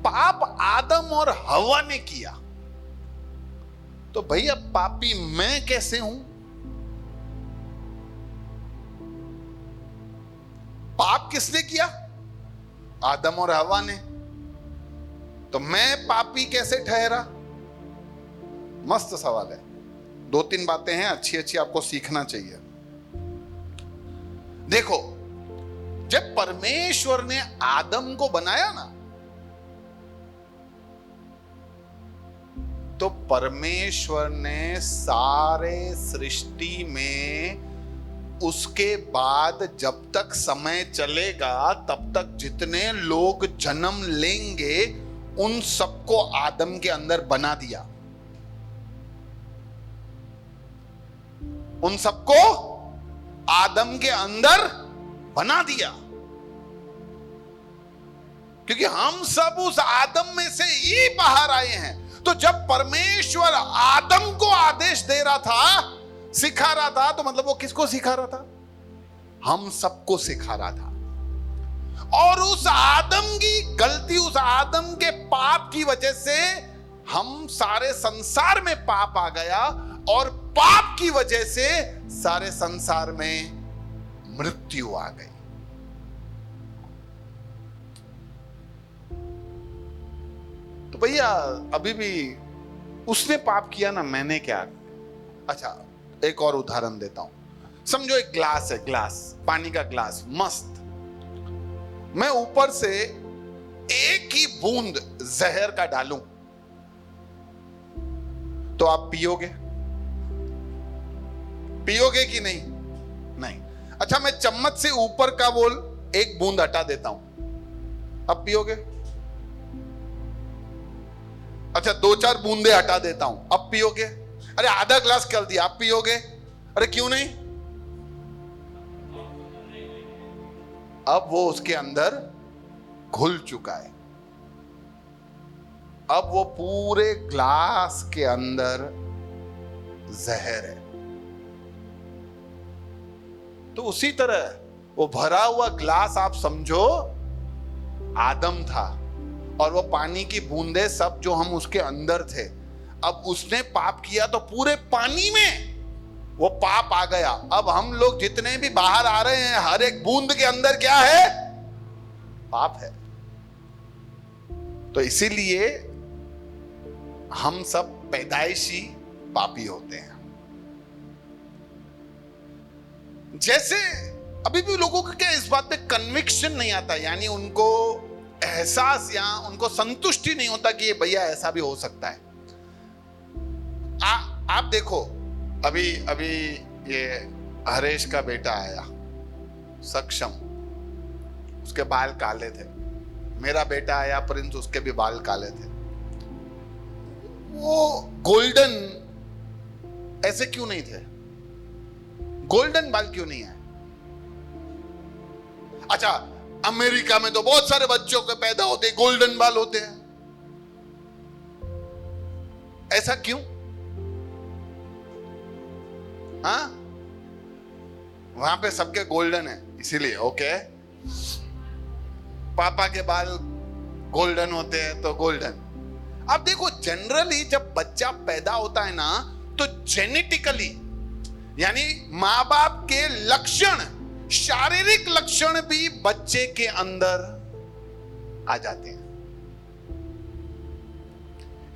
पाप आदम और हवा ने किया, तो भैया पापी मैं कैसे हूं? पाप किसने किया? आदम और हवा ने। तो मैं पापी कैसे ठहरा? मस्त सवाल है। 2-3 बातें हैं अच्छी अच्छी, आपको सीखना चाहिए। देखो, जब परमेश्वर ने आदम को बनाया ना, तो परमेश्वर ने सारे सृष्टि में उसके बाद जब तक समय चलेगा तब तक जितने लोग जन्म लेंगे उन सबको आदम के अंदर बना दिया। उन सबको आदम के अंदर बना दिया, क्योंकि हम सब उस आदम में से ही बाहर आए हैं। तो जब परमेश्वर आदम को आदेश दे रहा था, सिखा रहा था, तो मतलब वो किसको सिखा रहा था? हम सबको सिखा रहा था। और उस आदम की गलती, उस आदम के पाप की वजह से हम सारे संसार में पाप आ गया, और पाप की वजह से सारे संसार में मृत्यु आ गई। तो भैया अभी भी उसने पाप किया ना, मैंने क्या? अच्छा, एक और उदाहरण देता हूं। समझो एक ग्लास है, ग्लास, पानी का ग्लास, मस्त। मैं ऊपर से एक ही बूंद जहर का डालूं तो आप पियोगे? पियोगे कि नहीं? नहीं। अच्छा, मैं चम्मच से ऊपर का बोल एक बूंद हटा देता हूं, अब पियोगे? अच्छा, 2-4 बूंदे हटा देता हूं, अब पियोगे? अरे आधा ग्लास कर दिया, आप पियोगे? अरे क्यों नहीं? अब वो उसके अंदर घुल चुका है। अब वो पूरे ग्लास के अंदर जहर है। तो उसी तरह वो भरा हुआ ग्लास आप समझो आदम था, और वो पानी की बूंदे सब जो हम उसके अंदर थे। अब उसने पाप किया तो पूरे पानी में वो पाप आ गया। अब हम लोग जितने भी बाहर आ रहे हैं, हर एक बूंद के अंदर क्या है? पाप है। तो इसीलिए हम सब पैदाइशी पापी होते हैं। जैसे अभी भी लोगों को क्या इस बात पे कन्विक्शन नहीं आता, यानी उनको एहसास या उनको संतुष्टि नहीं होता कि ये भैया ऐसा भी हो सकता है। आप देखो, अभी अभी ये हरेश का बेटा आया, सक्षम, उसके बाल काले थे। मेरा बेटा आया प्रिंस, उसके भी बाल काले थे। वो गोल्डन ऐसे क्यों नहीं थे? गोल्डन बाल क्यों नहीं है? अच्छा, अमेरिका में तो बहुत सारे बच्चों के पैदा होते गोल्डन बाल होते हैं, ऐसा क्यों? हाँ, वहां पे सबके गोल्डन है इसीलिए। ओके, पापा के बाल गोल्डन होते हैं तो गोल्डन। अब देखो, जनरली जब बच्चा पैदा होता है ना, तो जेनेटिकली यानी मां बाप के लक्षण, शारीरिक लक्षण भी बच्चे के अंदर आ जाते हैं।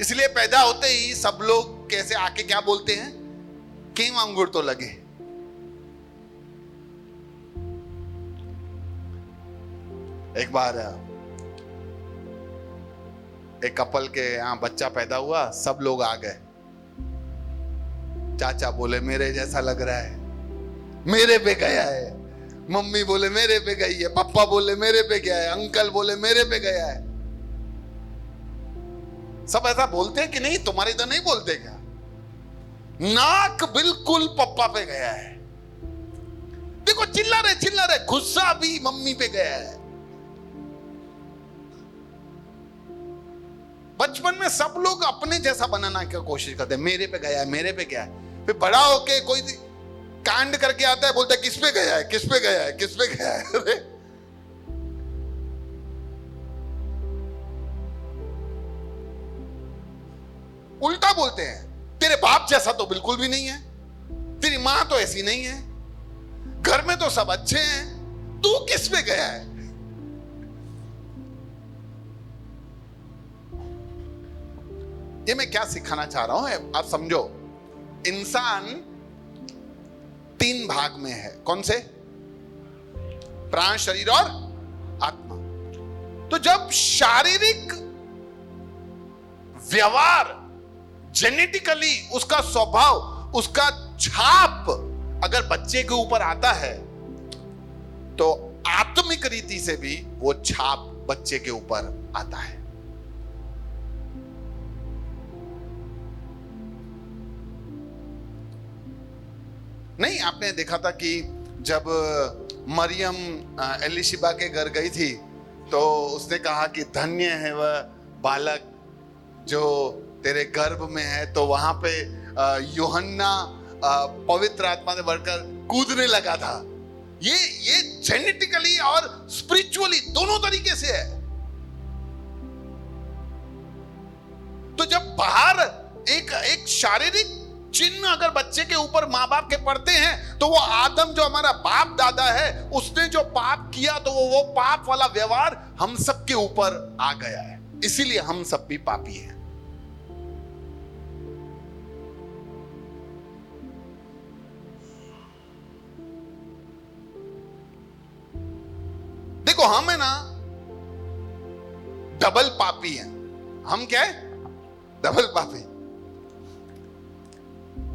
इसलिए पैदा होते ही सब लोग कैसे आके क्या बोलते हैं? केम अंगूर तो लगे। एक बार एक कपल के यहां बच्चा पैदा हुआ, सब लोग आ गए। चाचा बोले मेरे जैसा लग रहा है, मेरे पे गया है। मम्मी बोले मेरे पे गई है, पापा बोले मेरे पे गया है, अंकल बोले मेरे पे गया है। सब ऐसा बोलते हैं कि नहीं? तुम्हारे इधर नहीं बोलते क्या? नाक बिल्कुल पप्पा पे गया है। देखो, चिल्ला रहे, गुस्सा भी मम्मी पे गया है। बचपन में सब लोग अपने जैसा बनाना की कोशिश करते हैं, मेरे पे गया है, मेरे पे गया है। फिर बड़ा होके कोई कांड करके आता है, बोलता है किस पे गया है, किस पे गया है, किस पे गया है। उल्टा बोलते हैं, तेरे बाप जैसा तो बिल्कुल भी नहीं है, तेरी मां तो ऐसी नहीं है, घर में तो सब अच्छे हैं, तू किस पे गया है? ये मैं क्या सिखाना चाह रहा हूं, आप समझो। इंसान 3 भाग में है, कौन से? प्राण, शरीर और आत्मा। तो जब शारीरिक व्यवहार, जेनेटिकली उसका स्वभाव, उसका छाप अगर बच्चे के ऊपर आता है, तो आत्मिक रीति से भी वो छाप बच्चे के ऊपर आता है। नहीं, आपने देखा था कि जब मरियम एलिशिबा के घर गई थी तो उसने कहा कि धन्य है वह बालक जो तेरे गर्भ में है, तो वहां पे यूहन्ना पवित्र आत्मा से भरकर कूदने लगा था। ये जेनेटिकली और स्पिरिचुअली दोनों तरीके से है। तो जब बाहर एक शारीरिक चिन्ह अगर बच्चे के ऊपर माँ बाप के पड़ते हैं, तो वो आदम जो हमारा बाप दादा है, उसने जो पाप किया, तो वो पाप वाला व्यवहार हम सब के ऊपर आ गया है। इसीलिए हम सब भी पापी हैं। देखो, हम है ना डबल पापी हैं। हम क्या है? डबल पापी।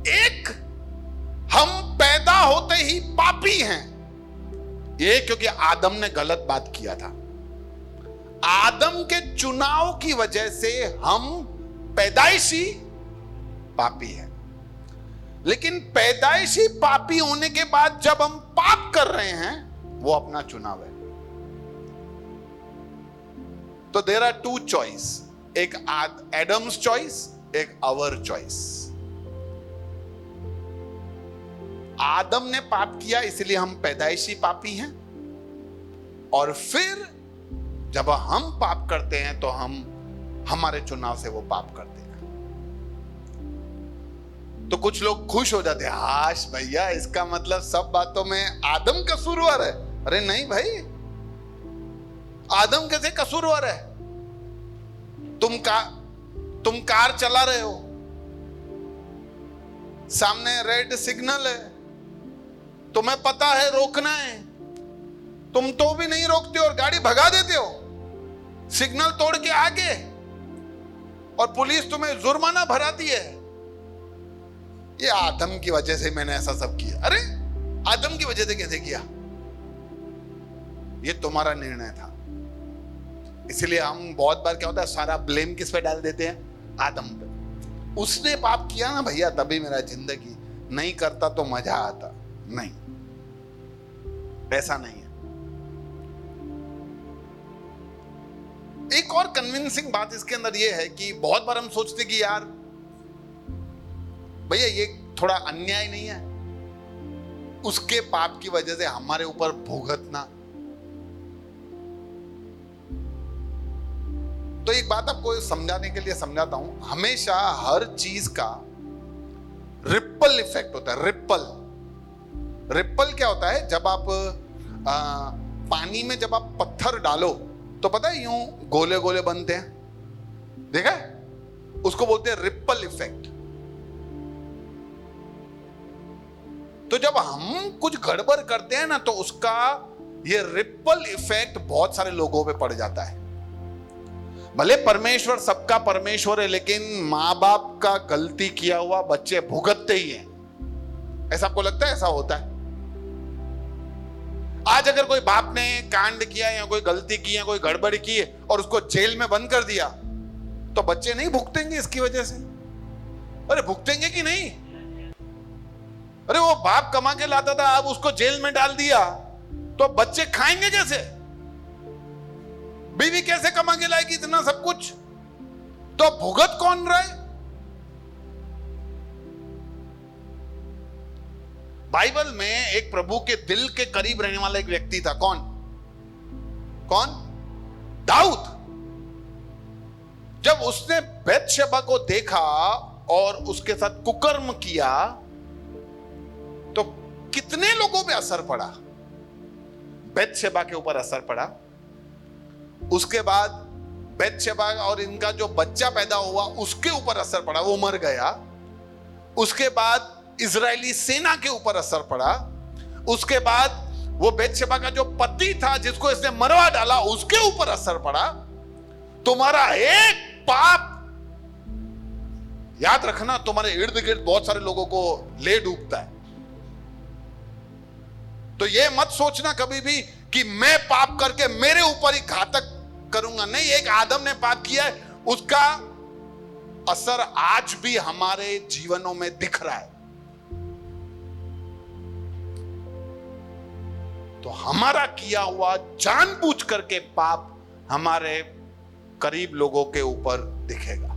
एक, हम पैदा होते ही पापी हैं, ये क्योंकि आदम ने गलत बात किया था। आदम के चुनाव की वजह से हम पैदाइशी पापी हैं। लेकिन पैदाइशी पापी होने के बाद जब हम पाप कर रहे हैं, वो अपना चुनाव है। तो देयर आर 2 चॉइस, एक एडम्स चॉइस, एक आवर चॉइस। आदम ने पाप किया, इसलिए हम पैदाइशी पापी हैं, और फिर जब हम पाप करते हैं तो हम हमारे चुनाव से वो पाप करते हैं। तो कुछ लोग खुश हो जाते हैं, हाश भैया, इसका मतलब सब बातों में आदम कसूरवार है। अरे नहीं भाई, आदम कैसे कसूरवार है? तुम कार चला रहे हो, सामने रेड सिग्नल है, तुम्हें पता है रोकना है, तुम तो भी नहीं रोकते और गाड़ी भगा देते हो, सिग्नल तोड़ के आगे, और पुलिस तुम्हें जुर्माना भराती है। ये आदम की वजह से मैंने ऐसा सब किया। अरे आदम की वजह से कैसे किया? ये तुम्हारा निर्णय था। इसलिए हम बहुत बार क्या होता है, सारा ब्लेम किस पे डाल देते हैं? आदम पे। उसने पाप किया ना भैया, तभी मेरा जिंदगी, नहीं करता तो मजा आता। नहीं, ऐसा नहीं है। एक और कन्विंसिंग बात इसके अंदर यह है कि बहुत बार हम सोचते कि यार भैया ये थोड़ा अन्याय नहीं है, उसके पाप की वजह से हमारे ऊपर भुगतना। तो एक बात आपको समझाने के लिए समझाता हूं, हमेशा हर चीज का रिपल इफेक्ट होता है। रिपल क्या होता है? जब आप पानी में जब आप पत्थर डालो तो पता है यूं गोले गोले बनते हैं, देखा है? उसको बोलते हैं रिपल इफेक्ट। तो जब हम कुछ गड़बड़ करते हैं ना, तो उसका ये रिपल इफेक्ट बहुत सारे लोगों पे पड़ जाता है। भले परमेश्वर सबका परमेश्वर है, लेकिन मां बाप का गलती किया हुआ बच्चे भुगतते ही हैं। ऐसा आपको लगता है ऐसा होता है? आज अगर कोई बाप ने कांड किया या कोई गलती की या कोई गड़बड़ी की और उसको जेल में बंद कर दिया, तो बच्चे नहीं भुगतेंगे इसकी वजह से? अरे भुगतेंगे कि नहीं? अरे वो बाप कमा के लाता था, अब उसको जेल में डाल दिया, तो बच्चे खाएंगे कैसे? बीवी कैसे कमा के लाएगी इतना सब कुछ? तो भुगत कौन रहा है? बाइबल में एक प्रभु के दिल के करीब रहने वाला एक व्यक्ति था। कौन? दाऊद। जब उसने बैतशेबा को देखा और उसके साथ कुकर्म किया तो कितने लोगों पे असर पड़ा? बैतशेबा के ऊपर असर पड़ा। उसके बाद बैतशेबा और इनका जो बच्चा पैदा हुआ उसके ऊपर असर पड़ा, वो मर गया। उसके बाद इजरायली सेना के ऊपर असर पड़ा। उसके बाद वो बैतशेबा का जो पति था जिसको इसने मरवा डाला उसके ऊपर असर पड़ा। तुम्हारा एक पाप, याद रखना, तुम्हारे इर्द गिर्द बहुत सारे लोगों को ले डूबता है। तो ये मत सोचना कभी भी कि मैं पाप करके मेरे ऊपर ही घातक करूंगा। नहीं, एक आदम ने पाप किया है, उसका असर आज भी हमारे जीवनों में दिख रहा है। तो हमारा किया हुआ जानबूझ करके पाप हमारे करीब लोगों के ऊपर दिखेगा।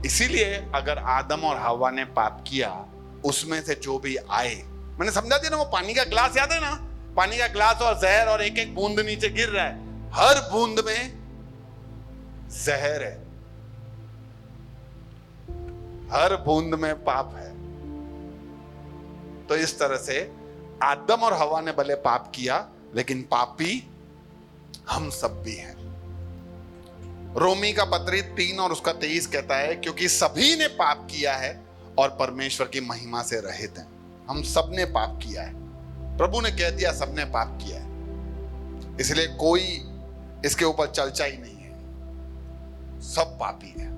इसीलिए अगर आदम और हवा ने पाप किया, उसमें से जो भी आए, मैंने समझा दिया ना, वो पानी का ग्लास याद है ना, पानी का ग्लास और जहर और एक एक बूंद नीचे गिर रहा है, हर बूंद में जहर है, हर बूंद में पाप है। तो इस तरह से आदम और हवा ने भले पाप किया, लेकिन पापी हम सब भी हैं। रोमी का पत्री 3 और उसका 23 कहता है, क्योंकि सभी ने पाप किया है और परमेश्वर की महिमा से रहित हैं। हम सब ने पाप किया है, प्रभु ने कह दिया सबने पाप किया है, इसलिए कोई इसके ऊपर चर्चा ही नहीं है, सब पापी है।